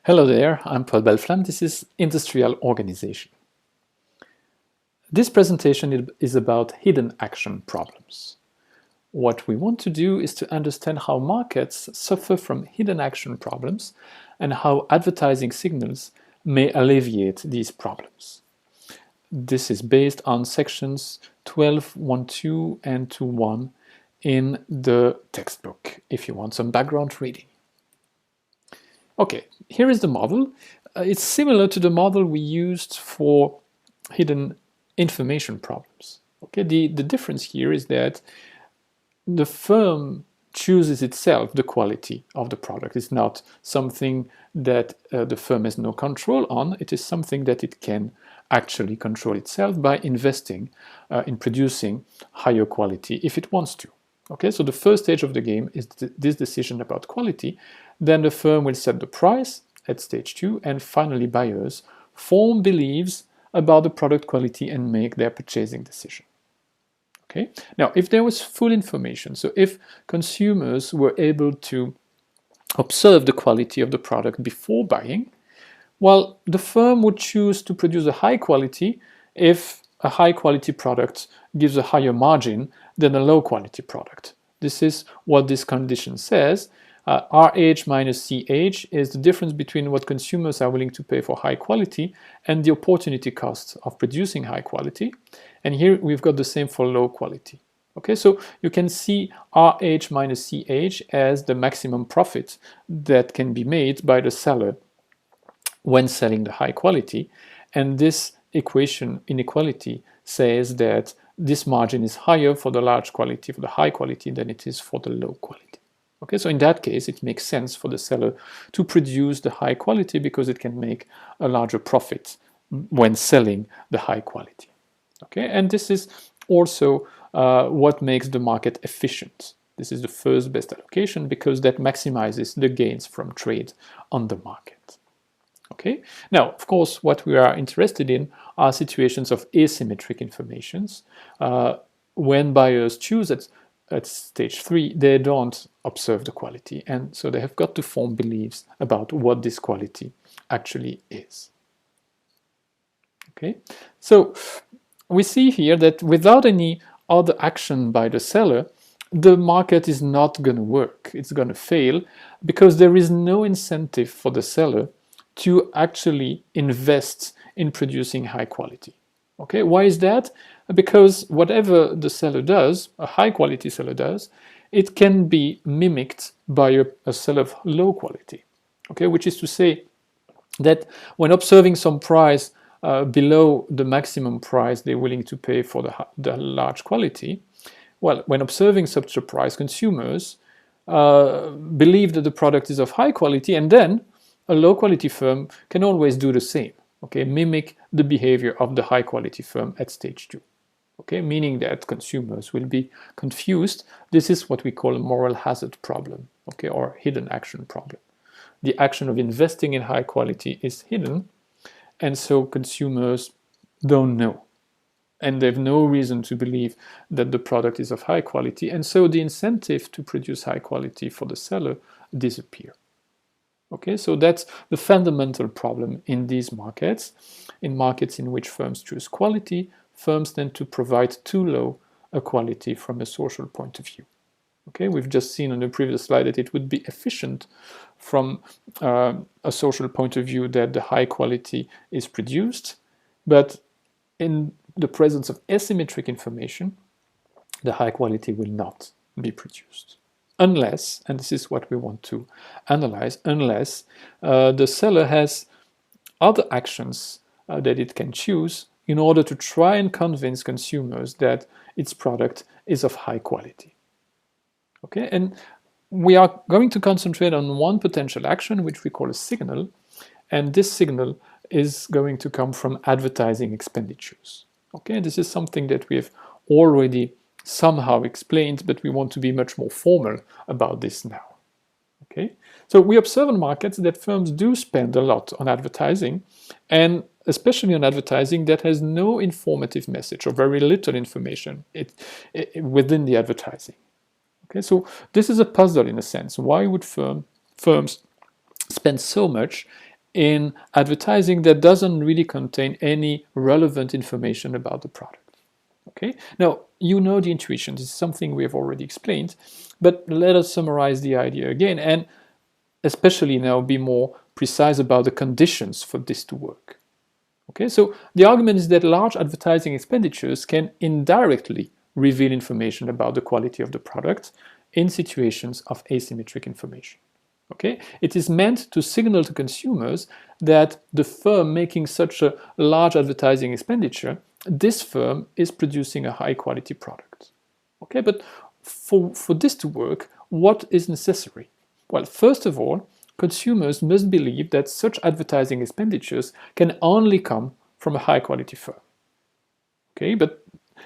Hello there, I'm Paul Belflam. This is Industrial Organization. This presentation is about hidden action problems. What we want to do is to understand how markets suffer from hidden action problems and how advertising signals may alleviate these problems. This is based on sections 12.1.2 and 2.1 in the textbook, if you want some background reading. Okay, here is the model. It's similar to the model we used for hidden information problems. Okay, the difference here is that the firm chooses itself the quality of the product. It's not something that the firm has no control on. It is something that it can actually control itself by investing in producing higher quality if it wants to. Okay, so the first stage of the game is this decision about quality. Then the firm will set the price at stage 2, and finally buyers form beliefs about the product quality and make their purchasing decision. Okay, now if there was full information, so if consumers were able to observe the quality of the product before buying, well, the firm would choose to produce a high quality if a high quality product gives a higher margin than a low quality product. This is what this condition says. RH minus CH is the difference between what consumers are willing to pay for high quality and the opportunity cost of producing high quality. And here we've got the same for low quality. Okay, so you can see RH minus CH as the maximum profit that can be made by the seller when selling the high quality. And this inequality says that this margin is higher for the large quality, for the high quality, than it is for the low quality. Okay, so in that case, it makes sense for the seller to produce the high quality because it can make a larger profit when selling the high quality. Okay, and this is also what makes the market efficient. This is the first best allocation because that maximizes the gains from trade on the market. Okay, now, of course, what we are interested in are situations of asymmetric informations. When buyers choose at stage 3, they don't observe the quality, and so they have got to form beliefs about what this quality actually is. Okay, so we see here that without any other action by the seller, the market is not going to work. It's going to fail because there is no incentive for the seller to actually invest in producing high quality. Okay, why is that? Because whatever the seller does, a high quality seller does, it can be mimicked by a seller of low quality. Okay, which is to say that when observing some price below the maximum price they're willing to pay for the large quality, well, when observing such a price, consumers believe that the product is of high quality, and then a low quality firm can always do the same. Okay, mimic the behavior of the high quality firm at stage 2. Okay, meaning that consumers will be confused. This is what we call a moral hazard problem, okay, or hidden action problem. The action of investing in high quality is hidden, and so consumers don't know. And they have no reason to believe that the product is of high quality, and so the incentive to produce high quality for the seller disappear. Okay, so that's the fundamental problem in these markets. In markets in which firms choose quality, firms tend to provide too low a quality from a social point of view. Okay, we've just seen on the previous slide that it would be efficient from a social point of view that the high quality is produced, but in the presence of asymmetric information, the high quality will not be produced. Unless, and this is what we want to analyze, unless the seller has other actions that it can choose in order to try and convince consumers that its product is of high quality. Okay, and we are going to concentrate on one potential action, which we call a signal, and this signal is going to come from advertising expenditures. Okay, this is something that we have already somehow explained, but we want to be much more formal about this now. Okay, so we observe in markets that firms do spend a lot on advertising, and especially on advertising that has no informative message or very little information within the advertising. Okay, so this is a puzzle in a sense. Why would firms spend so much in advertising that doesn't really contain any relevant information about the product. Okay, now you know the intuition. This is something we have already explained, but let us summarize the idea again, and especially now be more precise about the conditions for this to work. Okay, so the argument is that large advertising expenditures can indirectly reveal information about the quality of the product in situations of asymmetric information. Okay, it is meant to signal to consumers that the firm making such a large advertising expenditure, this firm is producing a high quality product. Okay, but for this to work, what is necessary? Well, first of all, consumers must believe that such advertising expenditures can only come from a high quality firm. Okay, but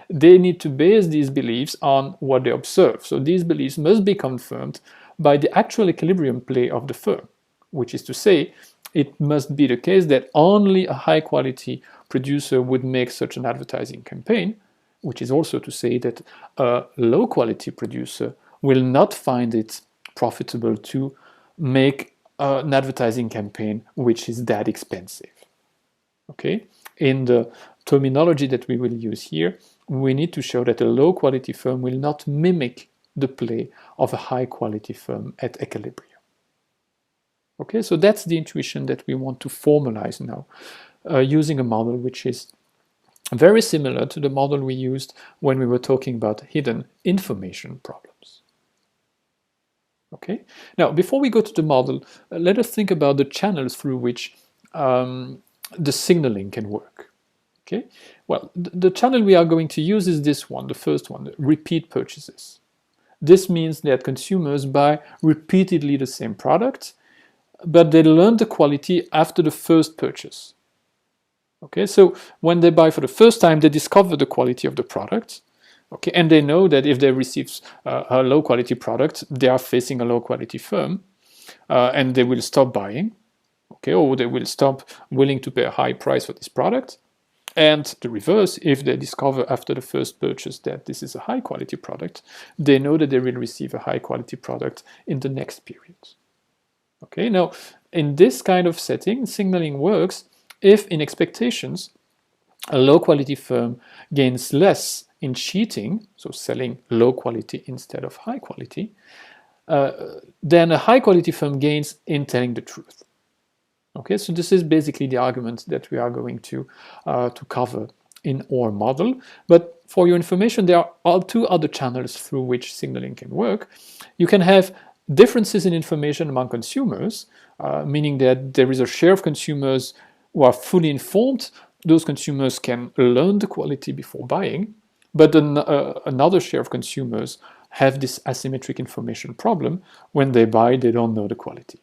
they need to base these beliefs on what they observe. So these beliefs must be confirmed by the actual equilibrium play of the firm, which is to say, it must be the case that only a high quality producer would make such an advertising campaign, which is also to say that a low quality producer will not find it profitable to make an advertising campaign which is that expensive. Okay, in the terminology that we will use here, we need to show that a low quality firm will not mimic the play of a high quality firm at equilibrium. Okay, so that's the intuition that we want to formalize now using a model which is very similar to the model we used when we were talking about hidden information problems. Okay, now before we go to the model, let us think about the channels through which the signaling can work. Okay, well, the channel we are going to use is this one, the first one, the repeat purchases. This means that consumers buy repeatedly the same product, but they learn the quality after the first purchase. Okay, so when they buy for the first time, they discover the quality of the product. Okay, and they know that if they receive a low quality product, they are facing a low quality firm, and they will stop buying. Okay, or they will stop willing to pay a high price for this product. And the reverse, if they discover after the first purchase that this is a high quality product, they know that they will receive a high quality product in the next period. Okay, now in this kind of setting, signaling works if in expectations a low quality firm gains less in cheating, so selling low quality instead of high quality, then a high quality firm gains in telling the truth. Okay, so this is basically the argument that we are going to cover in our model. But for your information, there are two other channels through which signaling can work. You can have differences in information among consumers, meaning that there is a share of consumers who are fully informed. Those consumers can learn the quality before buying, but another share of consumers have this asymmetric information problem. When they buy, they don't know the quality.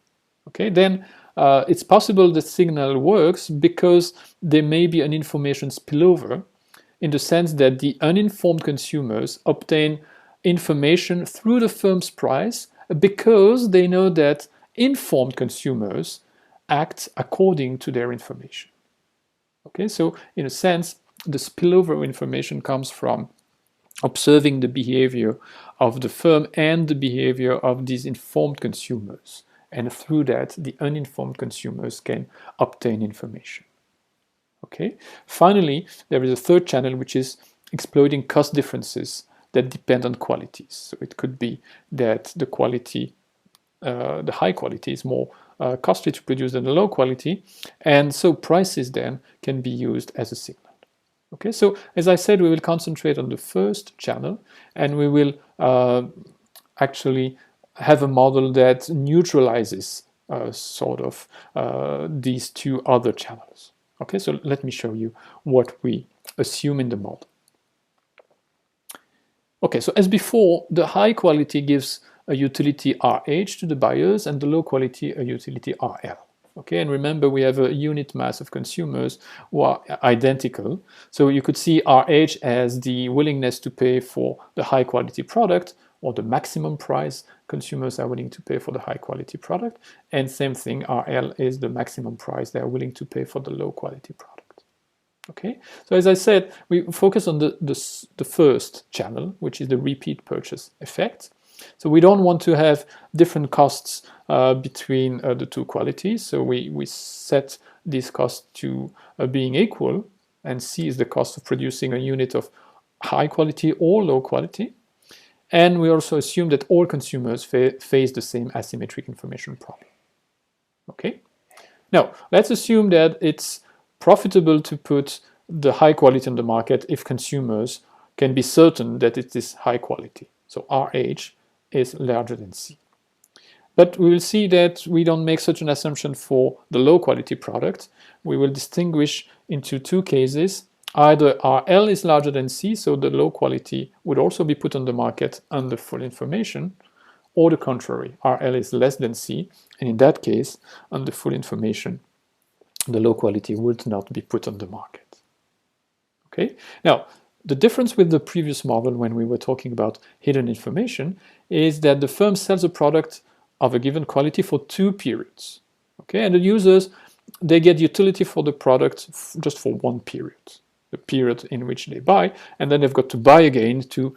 Okay, then it's possible that signal works because there may be an information spillover, in the sense that the uninformed consumers obtain information through the firm's price because they know that informed consumers act according to their information. Okay, so in a sense, the spillover information comes from observing the behavior of the firm and the behavior of these informed consumers. And through that, the uninformed consumers can obtain information. Okay. Finally, there is a third channel, which is exploiting cost differences that depend on qualities. So it could be that the quality, the high quality is more costly to produce than the low quality, and so prices then can be used as a signal. Okay, so as I said, we will concentrate on the first channel, and we will actually have a model that neutralizes these two other channels. Okay, so let me show you what we assume in the model. Okay, so as before, the high quality gives a utility RH to the buyers and the low quality a utility RL. Okay, and remember we have a unit mass of consumers who are identical. So you could see RH as the willingness to pay for the high quality product, or the maximum price consumers are willing to pay for the high quality product. And same thing, RL is the maximum price they are willing to pay for the low quality product. Okay, so as I said, we focus on the first channel, which is the repeat purchase effect. So we don't want to have different costs between the two qualities. So we set these costs to being equal, and C is the cost of producing a unit of high quality or low quality. And we also assume that all consumers face the same asymmetric information problem. Okay? Now, let's assume that it's profitable to put the high quality on the market if consumers can be certain that it is high quality. So RH is larger than C. But we will see that we don't make such an assumption for the low quality product. We will distinguish into two cases. Either RL is larger than C, so the low quality would also be put on the market under full information, or the contrary, RL is less than C, and in that case, under full information, the low quality would not be put on the market. Okay? Now, the difference with the previous model when we were talking about hidden information is that the firm sells a product of a given quality for 2 periods. Okay? And the users, they get utility for the product just for 1 period, the period in which they buy, and then they've got to buy again to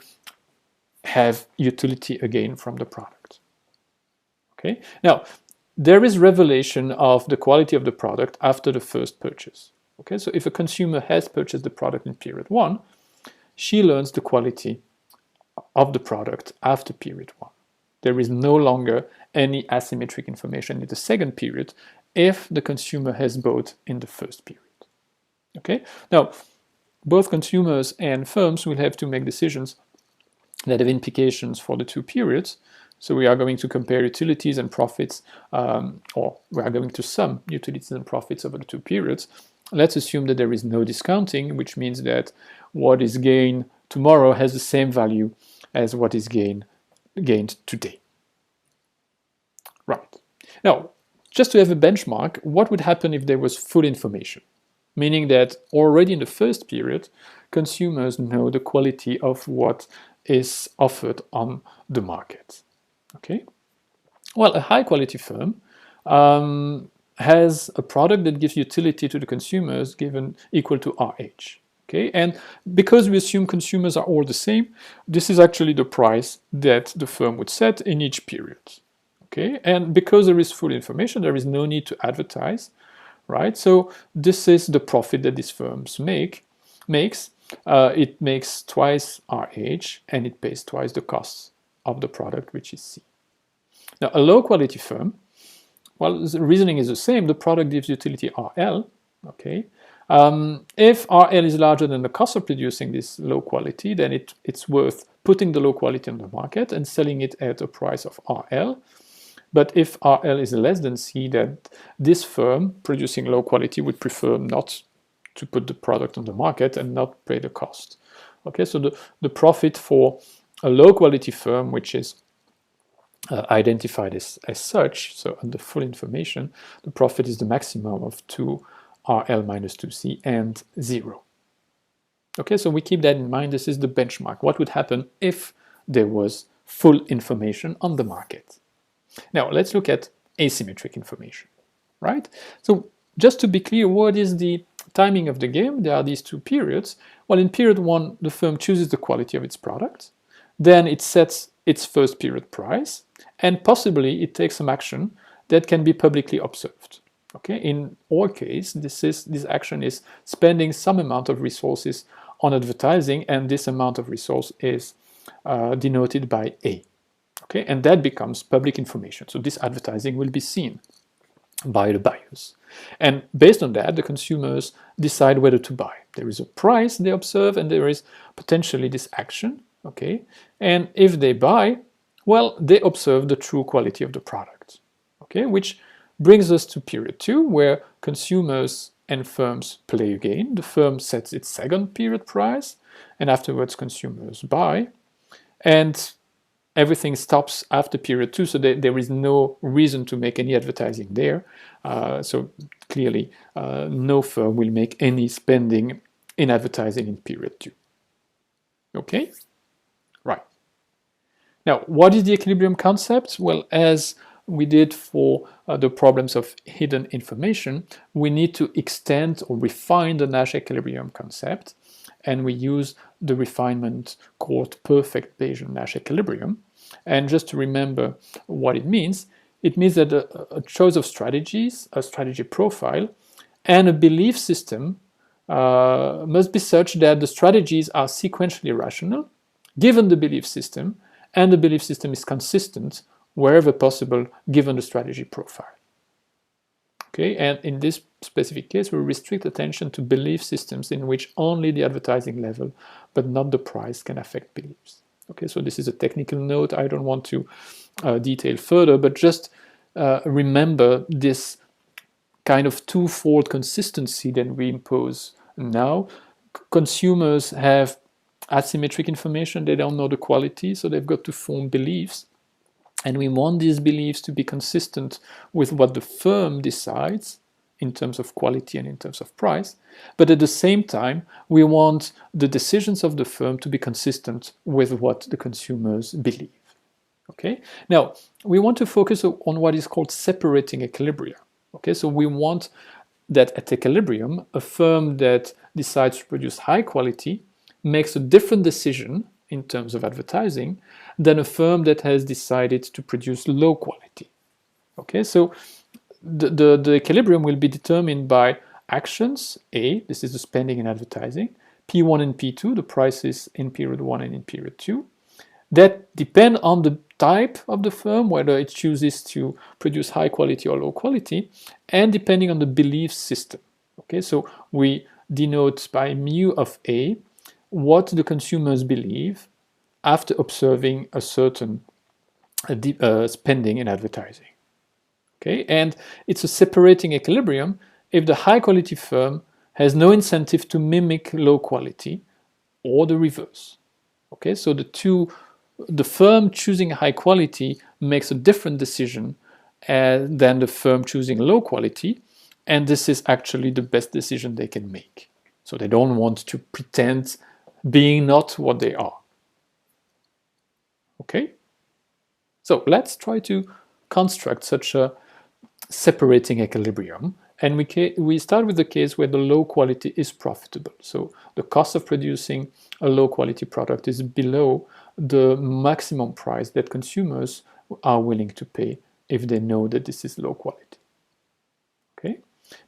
have utility again from the product. Okay? Now, there is revelation of the quality of the product after the first purchase. Okay? So if a consumer has purchased the product in period 1, she learns the quality of the product after period 1. There is no longer any asymmetric information in the second period if the consumer has bought in the first period. Okay? Now, both consumers and firms will have to make decisions that have implications for the 2 periods. So we are going to compare utilities and profits, or we are going to sum utilities and profits over the 2 periods. Let's assume that there is no discounting, which means that what is gained tomorrow has the same value as what is gained today. Right. Now, just to have a benchmark, what would happen if there was full information? Meaning that already in the first period, consumers know the quality of what is offered on the market. Okay? Well, a high quality firm has a product that gives utility to the consumers given equal to RH. Okay? And because we assume consumers are all the same, this is actually the price that the firm would set in each period. Okay? And because there is full information, there is no need to advertise, right? So this is the profit that these firms makes. It makes twice RH, and it pays twice the cost of the product, which is C. Now, a low quality firm, well, the reasoning is the same. The product gives utility RL. Okay. If RL is larger than the cost of producing this low quality, then it's worth putting the low quality on the market and selling it at a price of RL. But if RL is less than C, then this firm producing low quality would prefer not to put the product on the market and not pay the cost. Okay, so the profit for a low quality firm, which is identified as such, so under full information, the profit is the maximum of 2RL minus 2C and 0. Okay, so we keep that in mind. This is the benchmark. What would happen if there was full information on the market? Now, let's look at asymmetric information, right? So just to be clear, what is the timing of the game? There are these 2 periods. Well, in period 1, the firm chooses the quality of its product. Then it sets its first period price, and possibly it takes some action that can be publicly observed. Okay? In our case, this action is spending some amount of resources on advertising, and this amount of resource is denoted by A. Okay, and that becomes public information. So this advertising will be seen by the buyers. And based on that, the consumers decide whether to buy. There is a price they observe, and there is potentially this action. Okay, and if they buy, well, they observe the true quality of the product. Okay, which brings us to period 2, where consumers and firms play a game. The firm sets its second period price, and afterwards consumers buy. And everything stops after period 2, so there is no reason to make any advertising there. So clearly, no firm will make any spending in advertising in period 2. Okay? Right. Now, what is the equilibrium concept? Well, as we did for the problems of hidden information, we need to extend or refine the Nash equilibrium concept, and we use the refinement called perfect Bayesian Nash equilibrium. And just to remember what it means that a choice of strategies, a strategy profile, and a belief system must be such that the strategies are sequentially rational, given the belief system, and the belief system is consistent wherever possible, given the strategy profile. Okay, and in this specific case, we restrict attention to belief systems in which only the advertising level, but not the price, can affect beliefs. Okay, so this is a technical note. I don't want to detail further, but just remember this kind of twofold consistency that we impose now. Consumers have asymmetric information. They don't know the quality, so they've got to form beliefs. And we want these beliefs to be consistent with what the firm decides in terms of quality and in terms of price. But at the same time, we want the decisions of the firm to be consistent with what the consumers believe. Okay? Now, we want to focus on what is called separating equilibria. Okay? So we want that at equilibrium, a firm that decides to produce high quality makes a different decision in terms of advertising than a firm that has decided to produce low quality. Okay, so the equilibrium will be determined by actions. A, this is the spending in advertising, P1 and P2, the prices in period 1 and in period 2, that depend on the type of the firm, whether it chooses to produce high quality or low quality, and depending on the belief system. Okay, so we denote by mu of A what the consumers believe after observing a certain spending in advertising. Okay, and it's a separating equilibrium if the high quality firm has no incentive to mimic low quality, or the reverse. Okay, so the firm choosing high quality makes a different decision than the firm choosing low quality, and this is actually the best decision they can make. So they don't want to pretend being not what they are. Okay? So let's try to construct such a separating equilibrium, and we start with the case where the low quality is profitable. So the cost of producing a low quality product is below the maximum price that consumers are willing to pay if they know that this is low quality. Okay?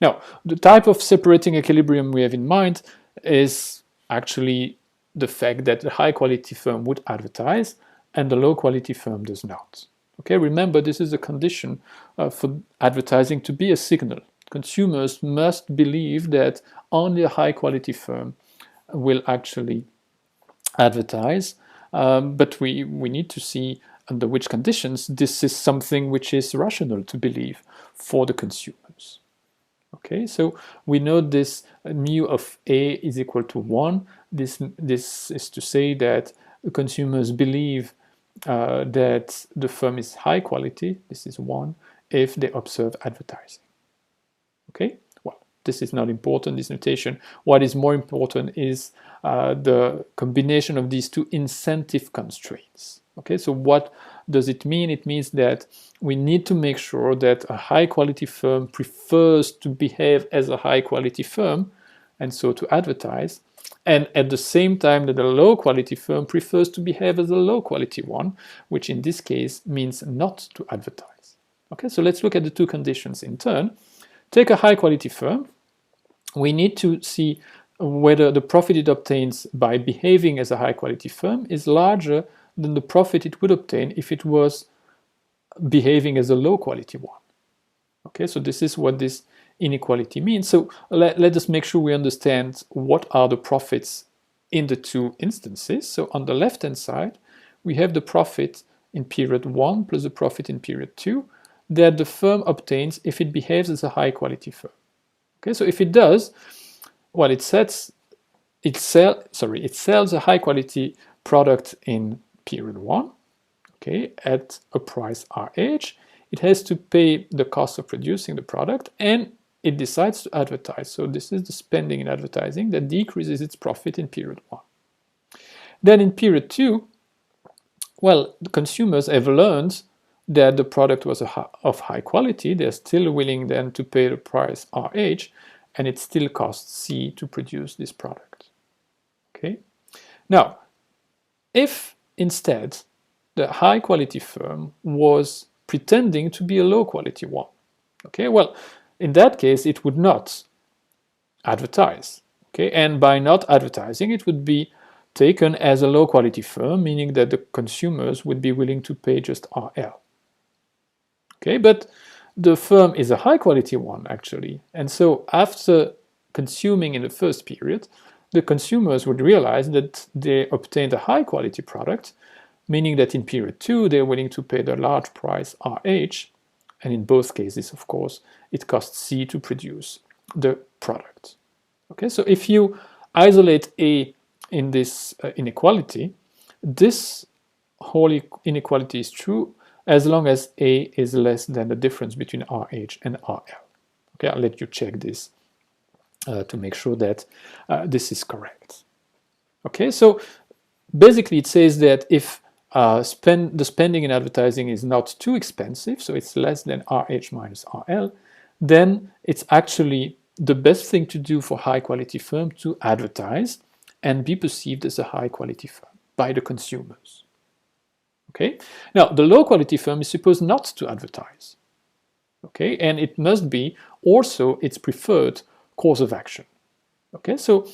Now, the type of separating equilibrium we have in mind is actually the fact that the high quality firm would advertise and the low quality firm does not. Okay, remember, this is a condition for advertising to be a signal. Consumers must believe that only a high quality firm will actually advertise, but we need to see under which conditions this is something which is rational to believe for the consumers. Okay, so we know this mu of A is equal to 1. This is to say that consumers believe that the firm is high quality, this is 1, if they observe advertising. Okay, well, this is not important, this notation. What is more important is the combination of these two incentive constraints. Okay, so what does it mean? It means that we need to make sure that a high quality firm prefers to behave as a high quality firm, and so to advertise, and at the same time that a low quality firm prefers to behave as a low quality one, which in this case means not to advertise. Okay, so let's look at the two conditions in turn. Take a high quality firm. We need to see whether the profit it obtains by behaving as a high quality firm is larger than the profit it would obtain if it was behaving as a low quality one. Okay, so this is what this inequality means. So let us make sure we understand what are the profits in the two instances. So on the left hand side, we have the profit in period 1 plus the profit in period 2 that the firm obtains if it behaves as a high quality firm. Okay, so if it does, well, it sells a high quality product in period 1, okay, at a price RH. It has to pay the cost of producing the product, and it decides to advertise. So this is the spending in advertising that decreases its profit in period 1. Then in period 2, well, the consumers have learned that the product was of high quality. They're still willing then to pay the price RH, and it still costs C to produce this product. Okay. Now, if instead the high quality firm was pretending to be a low quality one. Okay, well, in that case, it would not advertise. Okay, and by not advertising, it would be taken as a low quality firm, meaning that the consumers would be willing to pay just RL. Okay, but the firm is a high quality one actually, and so after consuming in the first period, the consumers would realize that they obtained a high quality product, meaning that in period 2 they're willing to pay the large price RH, and in both cases, of course, it costs C to produce the product. Okay, so if you isolate A in this inequality, this whole inequality is true as long as A is less than the difference between RH and RL. Okay, I'll let you check this to make sure that this is correct. Okay, so basically it says that if the spending in advertising is not too expensive, so it's less than RH minus RL, then it's actually the best thing to do for high quality firm to advertise and be perceived as a high quality firm by the consumers. Okay, now the low quality firm is supposed not to advertise. Okay, and it must be also its preferred course of action. Okay, so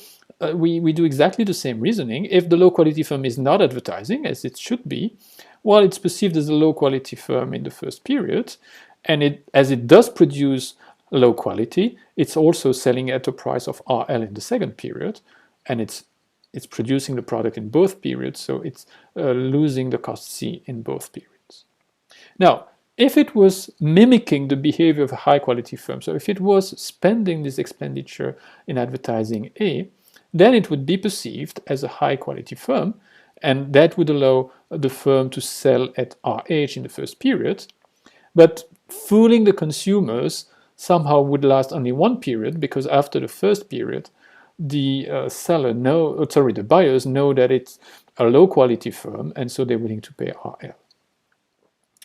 we do exactly the same reasoning. If the low quality firm is not advertising, as it should be, well, it's perceived as a low quality firm in the first period, and as it does produce low quality, it's also selling at a price of RL in the second period, and it's producing the product in both periods, so it's losing the cost C in both periods. Now, if it was mimicking the behavior of a high quality firm, so if it was spending this expenditure in advertising A, then it would be perceived as a high quality firm, and that would allow the firm to sell at RH in the first period. But fooling the consumers somehow would last only one period, because after the first period, the the buyers know that it's a low quality firm, and so they're willing to pay RL.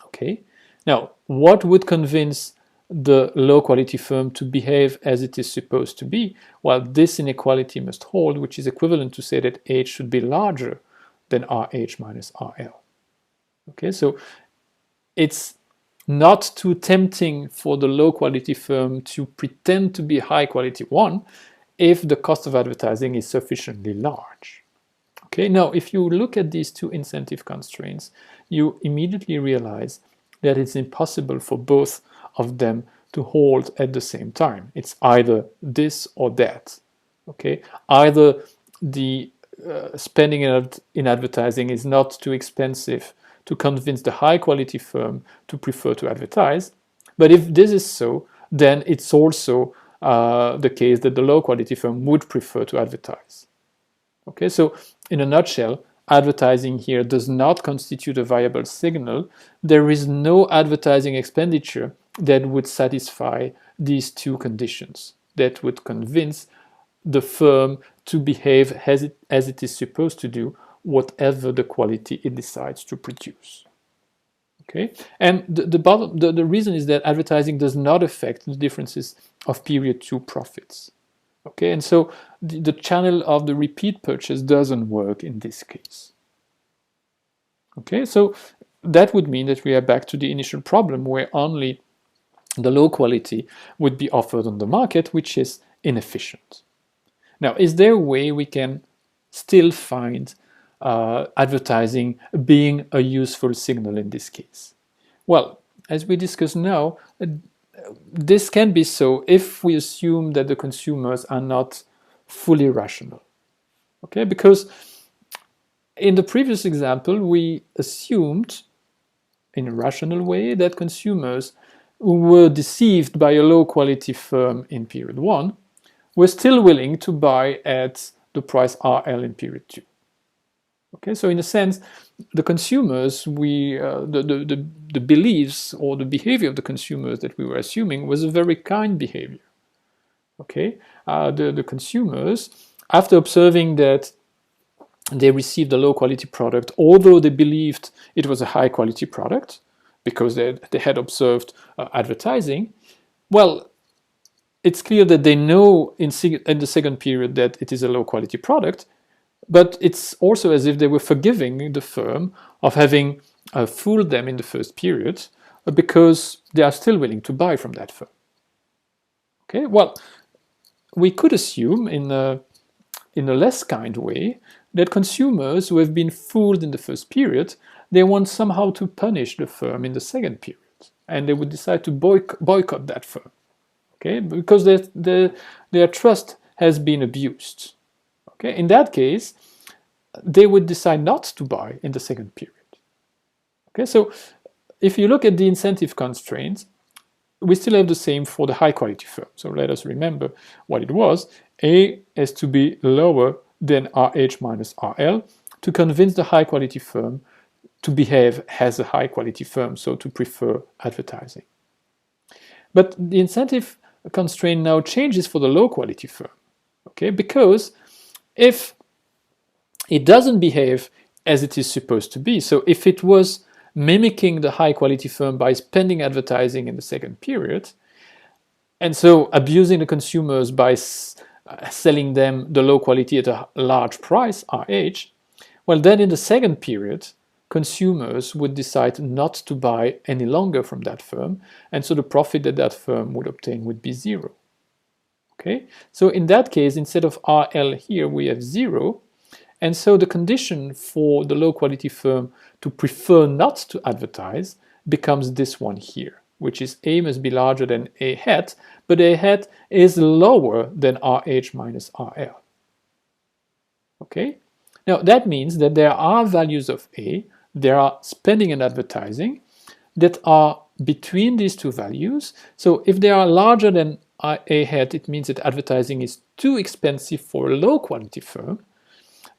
Okay. Now, what would convince the low quality firm to behave as it is supposed to be? Well, this inequality must hold, which is equivalent to say that H should be larger than RH minus RL. Okay, so it's not too tempting for the low quality firm to pretend to be a high quality one if the cost of advertising is sufficiently large. Okay, now if you look at these two incentive constraints, you immediately realize that it's impossible for both of them to hold at the same time. It's either this or that. Okay, either the spending in advertising is not too expensive to convince the high quality firm to prefer to advertise, but if this is so, then it's also the case that the low quality firm would prefer to advertise. Okay, so in a nutshell, advertising here does not constitute a viable signal. There is no advertising expenditure that would satisfy these two conditions, that would convince the firm to behave as it is supposed to do, whatever the quality it decides to produce. Okay, and the reason is that advertising does not affect the differences of period 2 profits. Okay, and so the channel of the repeat purchase doesn't work in this case. Okay, so that would mean that we are back to the initial problem where only the low quality would be offered on the market, which is inefficient. Now, is there a way we can still find advertising being a useful signal in this case? Well, as we discussed now, this can be so if we assume that the consumers are not fully rational. Okay, because in the previous example, we assumed in a rational way that consumers who were deceived by a low quality firm in period 1 were still willing to buy at the price RL in period 2. Okay, so in a sense, the consumers, the beliefs or the behavior of the consumers that we were assuming was a very kind behavior. Okay, the consumers, after observing that they received a low quality product, although they believed it was a high quality product because they had observed advertising, well, it's clear that they know in the second period that it is a low quality product, but it's also as if they were forgiving the firm of having fooled them in the first period because they are still willing to buy from that firm. Okay, well, we could assume in a less kind way that consumers who have been fooled in the first period, they want somehow to punish the firm in the second period, and they would decide to boycott that firm, okay, because their trust has been abused. Okay, in that case, they would decide not to buy in the second period. Okay, so if you look at the incentive constraints, we still have the same for the high quality firm. So let us remember what it was. A has to be lower than RH minus RL to convince the high quality firm to behave as a high quality firm, so to prefer advertising. But the incentive constraint now changes for the low quality firm, okay? Because if it doesn't behave as it is supposed to be, so if it was mimicking the high quality firm by spending advertising in the second period, and so abusing the consumers by selling them the low quality at a large price, RH, well, then in the second period, consumers would decide not to buy any longer from that firm, and so the profit that that firm would obtain would be zero. Okay, so in that case, instead of RL here, we have zero, and so the condition for the low quality firm to prefer not to advertise becomes this one here, which is A must be larger than A hat, but A hat is lower than RH minus RL. Okay, now that means that there are values of A, there are spending and advertising that are between these two values. So if they are larger than A hat, it means that advertising is too expensive for a low quality firm.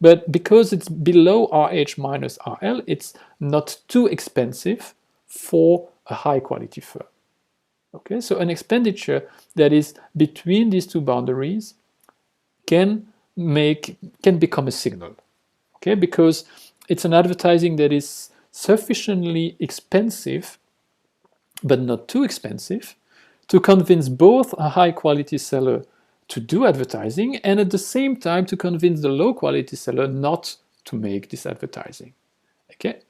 But because it's below RH minus RL, it's not too expensive for a high quality firm. Okay, so an expenditure that is between these two boundaries can become a signal. Okay, because it's an advertising that is sufficiently expensive, but not too expensive, to convince both a high quality seller to do advertising and at the same time to convince the low quality seller not to make this advertising.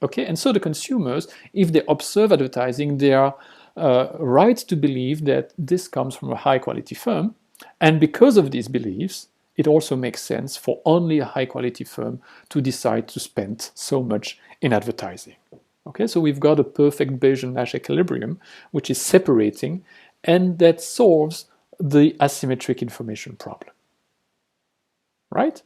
Okay, and so the consumers, if they observe advertising, they are right to believe that this comes from a high quality firm, and because of these beliefs, it also makes sense for only a high quality firm to decide to spend so much in advertising. Okay, so we've got a perfect Bayesian-Nash equilibrium which is separating, and that solves the asymmetric information problem. Right?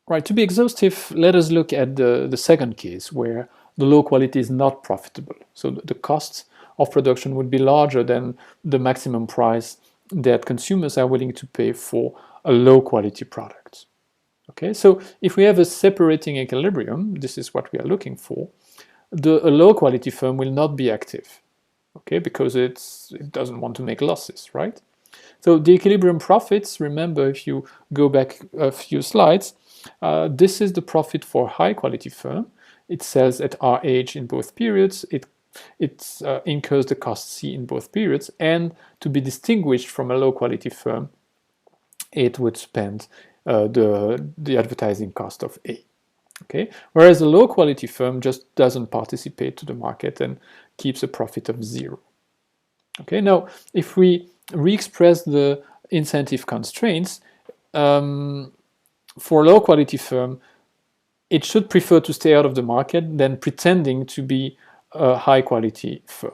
Right, to be exhaustive, let us look at the second case where the low quality is not profitable. So the cost of production would be larger than the maximum price that consumers are willing to pay for a low quality product. Okay, so if we have a separating equilibrium, this is what we are looking for, a low quality firm will not be active, okay, because it doesn't want to make losses, right? So the equilibrium profits, remember if you go back a few slides, this is the profit for a high quality firm. It sells at RH in both periods, it incurs the cost C in both periods, and to be distinguished from a low quality firm, it would spend the advertising cost of A. Okay, whereas a low quality firm just doesn't participate to the market and keeps a profit of zero. Okay, now if we re-express the incentive constraints, for a low quality firm, it should prefer to stay out of the market than pretending to be a high quality firm.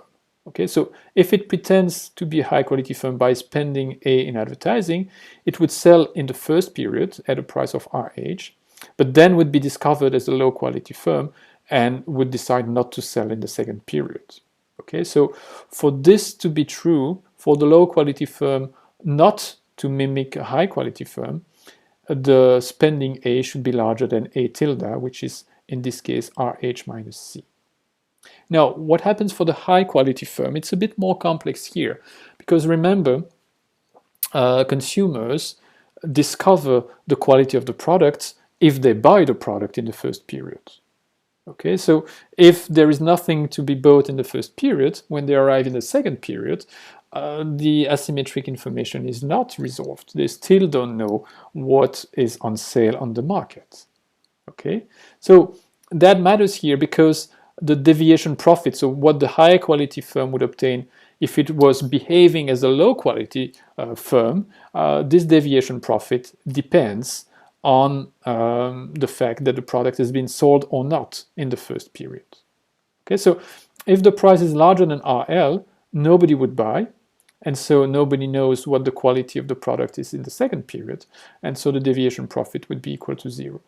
Okay, so if it pretends to be a high quality firm by spending A in advertising, it would sell in the first period at a price of RH, but then would be discovered as a low quality firm and would decide not to sell in the second period. Okay, so for this to be true, for the low quality firm not to mimic a high quality firm, the spending A should be larger than A tilde, which is in this case RH minus C. Now, what happens for the high quality firm? It's a bit more complex here, because remember, consumers discover the quality of the products if they buy the product in the first period. Okay, so if there is nothing to be bought in the first period, when they arrive in the second period, the asymmetric information is not resolved. They still don't know what is on sale on the market. Okay, so that matters here because the deviation profit, so what the high quality firm would obtain if it was behaving as a low quality firm, this deviation profit depends on the fact that the product has been sold or not in the first period. Okay, so if the price is larger than RL, nobody would buy, and so nobody knows what the quality of the product is in the second period, and so the deviation profit would be equal to 0.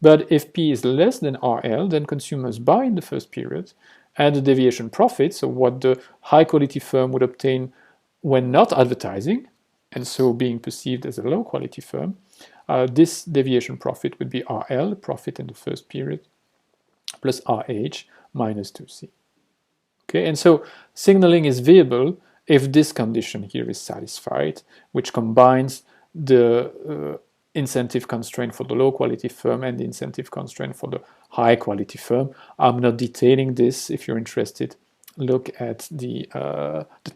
But if P is less than RL, then consumers buy in the first period, and the deviation profit, so what the high quality firm would obtain when not advertising, and so being perceived as a low quality firm, this deviation profit would be RL, profit in the first period, plus RH minus 2C. Okay, and so signaling is viable if this condition here is satisfied, which combines the incentive constraint for the low quality firm and the incentive constraint for the high quality firm. I'm not detailing this. If you're interested, look at the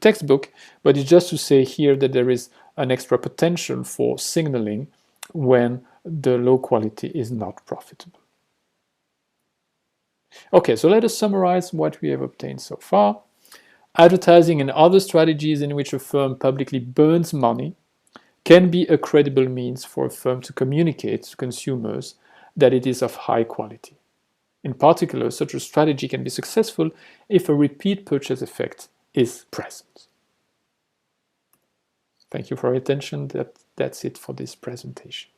textbook, but it's just to say here that there is an extra potential for signaling when the low quality is not profitable. Okay, so let us summarize what we have obtained so far. Advertising and other strategies in which a firm publicly burns money can be a credible means for a firm to communicate to consumers that it is of high quality. In particular, such a strategy can be successful if a repeat purchase effect is present. Thank you for your attention. That's it for this presentation.